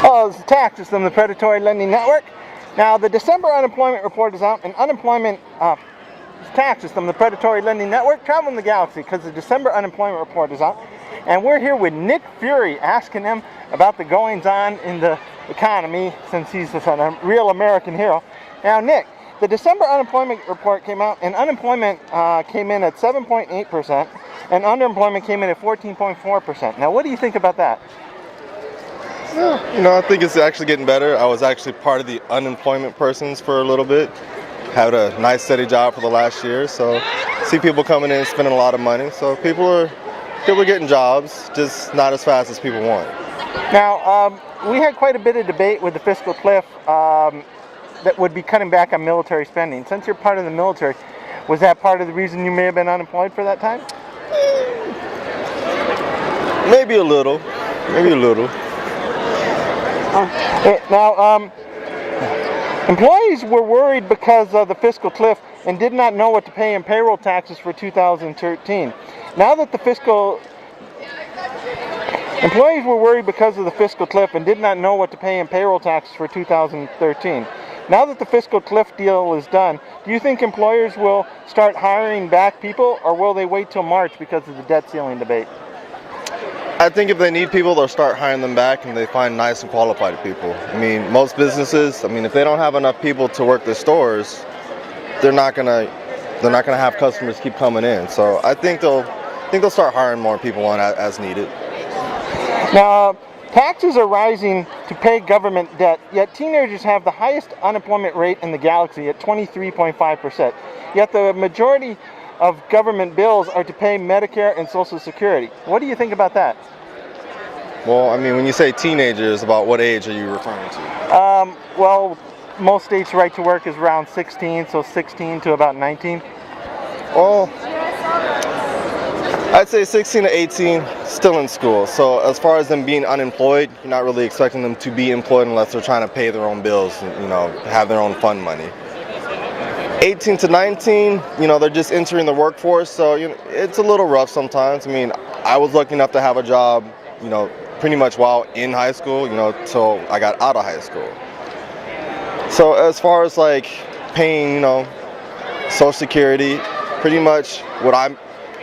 Oh, this is Tax System, the Predatory Lending Network. Now, the December unemployment report is out, and Tax System, the Predatory Lending Network, traveling the galaxy because the December unemployment report is out. And we're here with Nick Fury, asking him about the goings-on in the economy, since he's a real American hero. Now, Nick, the December unemployment report came out, and unemployment came in at 7.8%, and underemployment came in at 14.4%. Now, what do you think about that? I think it's actually getting better. I was actually part of the unemployment persons for a little bit. Had a nice steady job for the last year, so see people coming in spending a lot of money. So people are getting jobs, just not as fast as people want. Now, we had quite a bit of debate with the fiscal cliff that would be cutting back on military spending. Since you're part of the military, was that part of the reason you may have been unemployed for that time? Maybe a little. Now, employees were worried because of the fiscal cliff and did not know what to pay in payroll taxes for 2013. Employees were worried because of the fiscal cliff and did not know what to pay in payroll taxes for 2013. Now that the fiscal cliff deal is done, do you think employers will start hiring back people, or will they wait till March because of the debt ceiling debate? I think if they need people, they'll start hiring them back, and they find nice and qualified people. I mean, most businesses, if they don't have enough people to work their stores, they're not gonna have customers keep coming in. So I think they'll start hiring more people on as needed. Now, taxes are rising to pay government debt, yet teenagers have the highest unemployment rate in the galaxy at 23.5%. Yet the majority of government bills are to pay Medicare and Social Security. What do you think about that? Well, when you say teenagers, about what age are you referring to? Well, most states' right to work is around 16, so 16 to about 19. Well, I'd say 16 to 18, still in school. So as far as them being unemployed, you're not really expecting them to be employed unless they're trying to pay their own bills and, have their own fund money. 18 to 19, they're just entering the workforce, so it's a little rough sometimes. I was lucky enough to have a job, pretty much while in high school, till I got out of high school. So as far as paying, Social Security, pretty much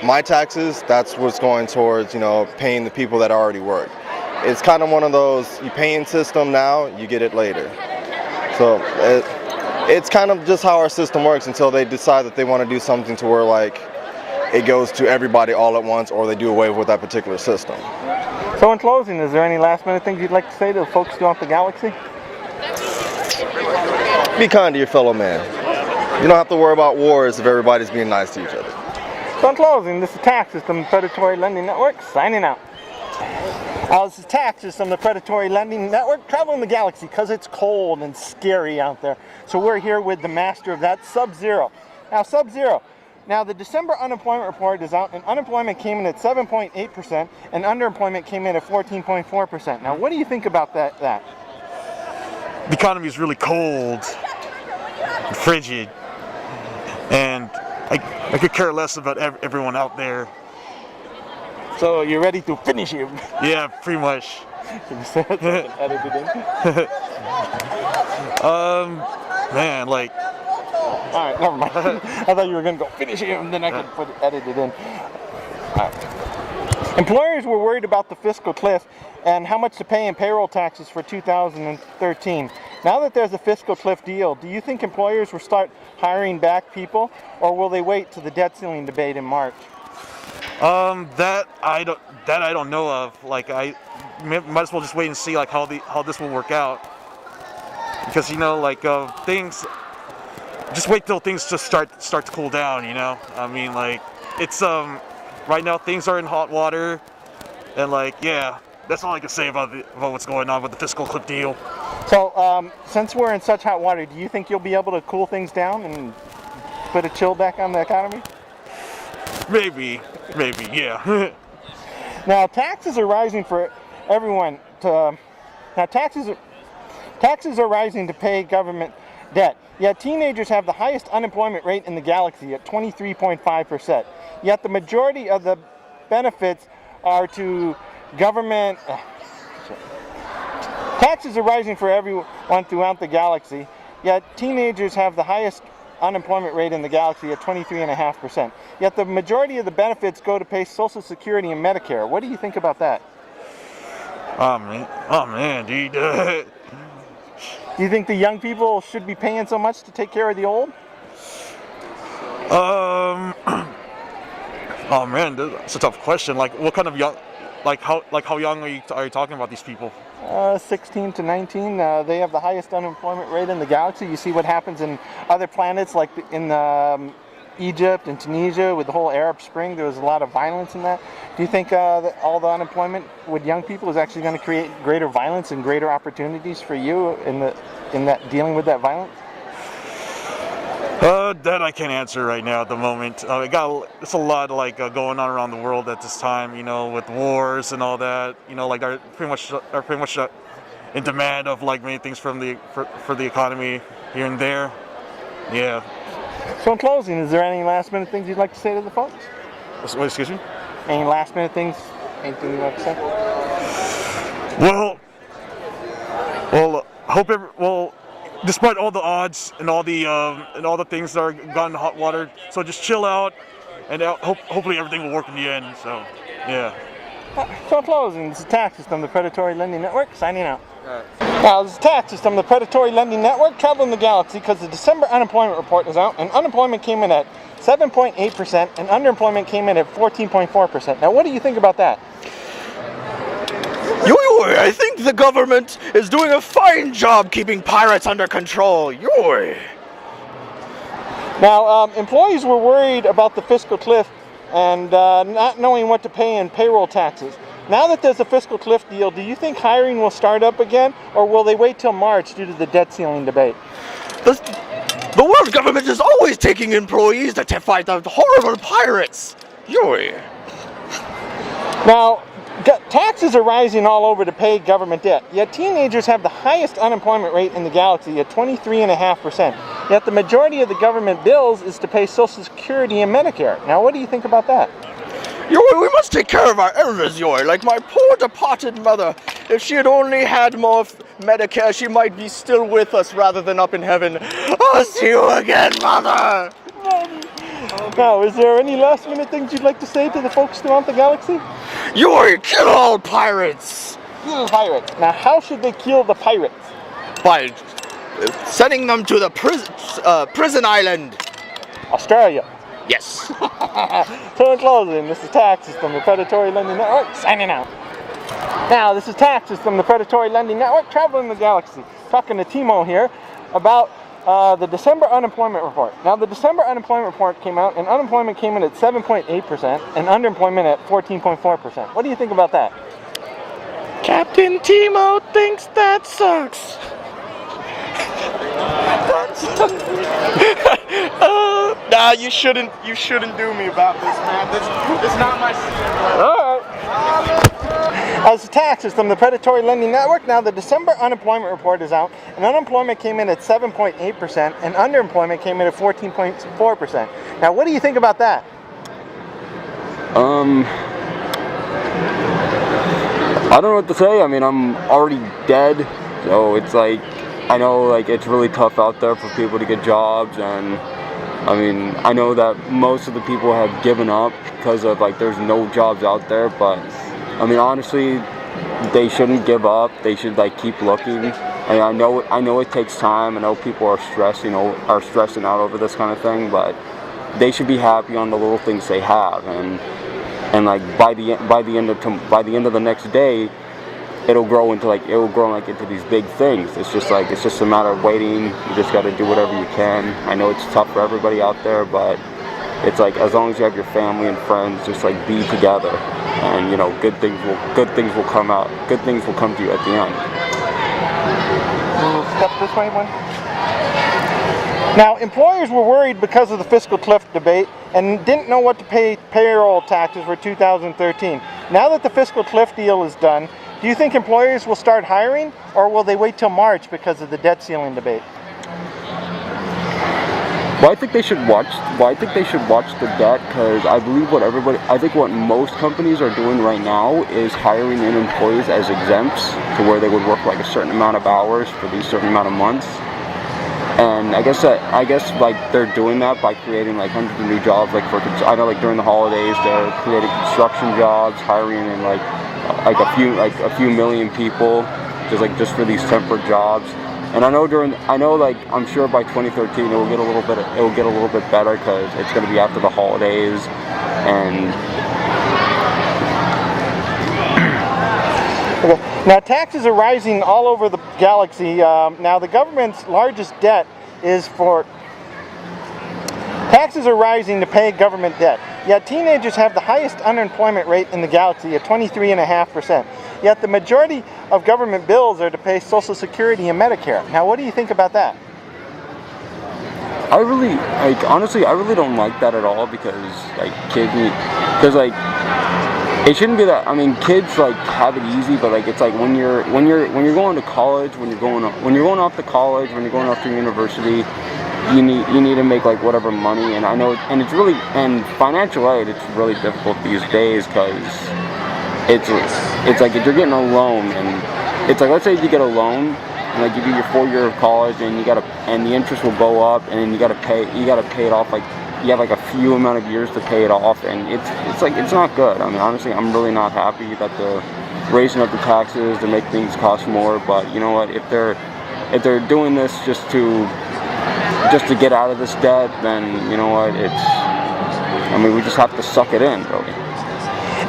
my taxes, that's what's going towards, paying the people that already work. It's kind of one of those, you pay in system now, you get it later. So it's kind of just how our system works until they decide that they want to do something to where it goes to everybody all at once, or they do away with that particular system. So in closing, is there any last minute things you'd like to say to the folks throughout the galaxy? Be kind to your fellow man. You don't have to worry about wars if everybody's being nice to each other. So in closing, this is Tax System, the Predatory Lending Network, signing out. This is Tax System, the Predatory Lending Network, traveling the galaxy because it's cold and scary out there. So we're here with the master of that, Sub-Zero. Now, Sub-Zero. Now, the December unemployment report is out, and unemployment came in at 7.8%, and underemployment came in at 14.4%. Now, what do you think about that? The economy is really cold and frigid, and I could care less about everyone out there. So you're ready to finish him? Yeah, pretty much. Can you say it so I can edit it in? Man, Alright, never mind. I thought you were going to go finish him, and then I could edit it in. Alright. Employers were worried about the fiscal cliff and how much to pay in payroll taxes for 2013. Now that there's a fiscal cliff deal, do you think employers will start hiring back people, or will they wait till the debt ceiling debate in March? That I don't know of. I might as well just wait and see how this will work out, because things. Just wait till things just start to cool down. It's right now things are in hot water, and yeah, that's all I can say about what's going on with the fiscal cliff deal. So since we're in such hot water, do you think you'll be able to cool things down and put a chill back on the economy? Maybe, yeah. Now, taxes are rising for everyone. Taxes are rising to pay government debt. Yet teenagers have the highest unemployment rate in the galaxy at 23.5%. Yet the majority of the benefits are to government. Taxes are rising for everyone throughout the galaxy, yet teenagers have the highest unemployment rate in the galaxy at 23.5%. Yet the majority of the benefits go to pay Social Security and Medicare. What do you think about that? Oh man, dude. Do you think the young people should be paying so much to take care of the old? Oh man, that's a tough question. Like, what kind of young, how young are you talking about these people? 16 to 19. They have the highest unemployment rate in the galaxy. You see what happens in other planets, like in Egypt and Tunisia with the whole Arab Spring. There was a lot of violence in that. Do you think that all the unemployment with young people is actually going to create greater violence and greater opportunities for you in that dealing with that violence? That I can't answer right now at the moment. It's a lot like going on around the world at this time, you know, with wars and all that. You know, like are pretty much in demand of like many things from for the economy here and there. Yeah. So in closing, is there any last minute things you'd like to say to the folks? Excuse me? Any last minute things? Anything you'd like to say? Despite all the odds and all the things that are gone in hot water, so just chill out, and hopefully everything will work in the end. So, yeah. So in closing, this is Tax System, the Predatory Lending Network, signing out. Now, this is Tax System, the Predatory Lending Network, traveling the galaxy because the December unemployment report is out, and unemployment came in at 7.8%, and underemployment came in at 14.4%. Now, what do you think about that? I think the government is doing a fine job keeping pirates under control. Now, employees were worried about the fiscal cliff and not knowing what to pay in payroll taxes. Now that there's a fiscal cliff deal, do you think hiring will start up again, or will they wait till March due to the debt ceiling debate? The world government is always taking employees to fight the horrible pirates. Now, taxes are rising all over to pay government debt, yet teenagers have the highest unemployment rate in the galaxy at 23.5%. Yet the majority of the government bills is to pay Social Security and Medicare. Now, what do you think about that? We must take care of our elders, like my poor departed mother. If she had only had more Medicare, she might be still with us rather than up in heaven. I'll see you again, mother! Now, is there any last minute things you'd like to say to the folks throughout the galaxy? Kill all pirates! Kill pirates. Now, how should they kill the pirates? By sending them to the prison island. Australia. Yes. So in closing, this is Tax System, the Predatory Lending Network, signing out. Now, this is Tax System, the Predatory Lending Network, traveling the galaxy. Talking to Timo here about the December unemployment report. Now, the December unemployment report came out, and unemployment came in at 7.8% and underemployment at 14.4%. What do you think about that? Captain Timo thinks that sucks. Nah, you shouldn't do me about this, man. This is not my scene. All right. As a Tax System, the Predatory Lending Network, now the December unemployment report is out, and unemployment came in at 7.8%, and underemployment came in at 14.4%. Now, what do you think about that? I don't know what to say. I mean, I'm already dead, so it's like, I know like it's really tough out there for people to get jobs, and I mean, I know that most of the people have given up because of like there's no jobs out there, but I mean, honestly, they shouldn't give up. They should like keep looking. I mean, I know it takes time. I know people are stressing out over this kind of thing, but they should be happy on the little things they have, and like by the end of the next day, it'll grow into into these big things. It's just a matter of waiting. You just got to do whatever you can. I know it's tough for everybody out there, but it's like as long as you have your family and friends, just like be together, and you know, good things will come out. Good things will come to you at the end. Step this way, one. Now, employers were worried because of the fiscal cliff debate and didn't know what to pay payroll taxes for 2013. Now that the fiscal cliff deal is done, do you think employers will start hiring, or will they wait till March because of the debt ceiling debate? Well, I think they should watch. Well, I think they should watch the debt, because I believe I think what most companies are doing right now is hiring in employees as exempts, to where they would work like a certain amount of hours for these certain amount of months. And I guess like they're doing that by creating like hundreds of new jobs. Like I know like during the holidays they're creating construction jobs, hiring in like a few million people just for these temporary jobs. And I know like I'm sure by 2013 it will get a little bit better, because it's going to be after the holidays. And Okay. Now, taxes are rising all over the galaxy. Now, the government's largest debt is for... Taxes are rising to pay government debt. Yet teenagers have the highest unemployment rate in the galaxy at 23.5%. Yet the majority of government bills are to pay Social Security and Medicare. Now, what do you think about that? honestly, I really don't like that at all, because it shouldn't be that. I mean, kids like have it easy, but like it's like when you're going to college, when you're going off to college, when you're going off to university, you need to make like whatever money. And I know, and it's really, and financial aid, it's really difficult these days, because it's like if you're getting a loan, and it's like, let's say you get a loan, and like you do your 4 year of college, and and the interest will go up, and then you gotta pay it off, like you have like a few amount of years to pay it off, and it's not good. I mean, honestly, I'm really not happy that they're raising up the taxes to make things cost more. But you know what? If they're doing this just to get out of this debt, then you know what? We just have to suck it in, really.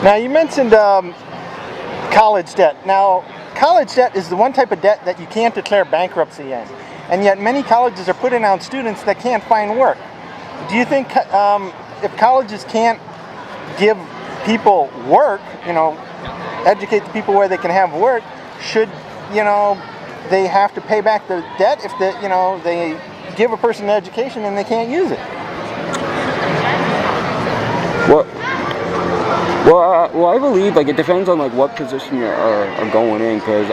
Now, you mentioned college debt. Now, college debt is the one type of debt that you can't declare bankruptcy in, and yet many colleges are putting on students that can't find work. Do you think if colleges can't give people work, educate the people where they can have work, should they have to pay back the debt if they give a person an education and they can't use it? Well, I believe like it depends on like what position you are going in, because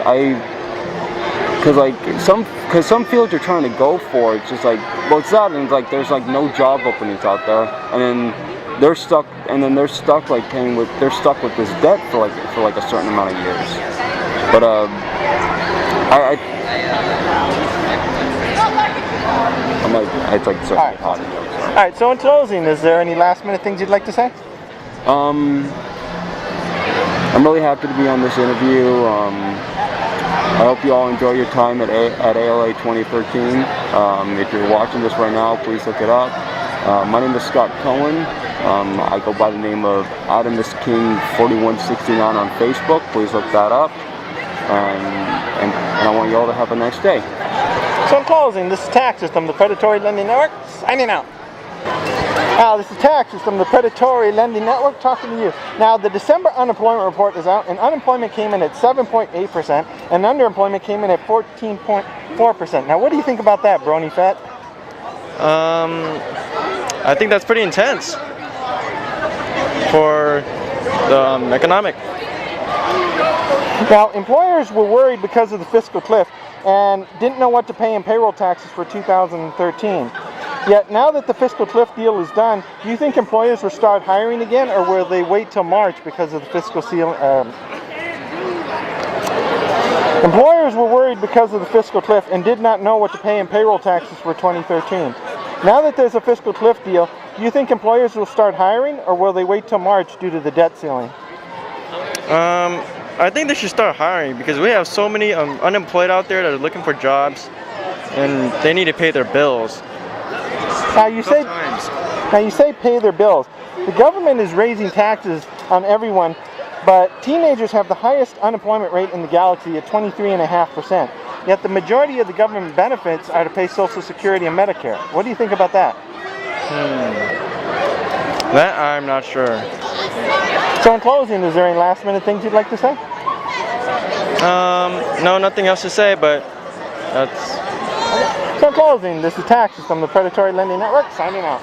some fields you're trying to go for, it's just like, well, it's that, and it's like there's like no job openings out there, and then they're stuck like they're stuck with this debt for like a certain amount of years. But it's like so hot. All right. So in closing, is there any last minute things you'd like to say? I'm really happy to be on this interview. I hope you all enjoy your time at ALA 2013. If you're watching this right now, please look it up. My name is Scott Cohen. I go by the name of Adamus King 4169 on Facebook. Please look that up. And I want you all to have a nice day. So in closing, this is Tax System, the Predatory Lending Network, signing out. This is Tax System, the Predatory Lending Network, talking to you. Now, the December unemployment report is out, and unemployment came in at 7.8%, and underemployment came in at 14.4%. Now, what do you think about that, Brony Fat? I think that's pretty intense for the economic. Now, employers were worried because of the fiscal cliff and didn't know what to pay in payroll taxes for 2013. Yet now that the fiscal cliff deal is done, do you think employers will start hiring again, or will they wait till March because of the fiscal seal? Employers were worried because of the fiscal cliff and did not know what to pay in payroll taxes for 2013. Now that there's a fiscal cliff deal, do you think employers will start hiring, or will they wait till March due to the debt ceiling? I think they should start hiring, because we have so many unemployed out there that are looking for jobs, and they need to pay their bills. Now you say pay their bills. The government is raising taxes on everyone, but teenagers have the highest unemployment rate in the galaxy at 23.5%. Yet the majority of the government benefits are to pay Social Security and Medicare. What do you think about that? That I'm not sure. So in closing, is there any last minute things you'd like to say? No, nothing else to say, but that's... So in closing, this is Tax System, the Predatory Lending Network, signing out.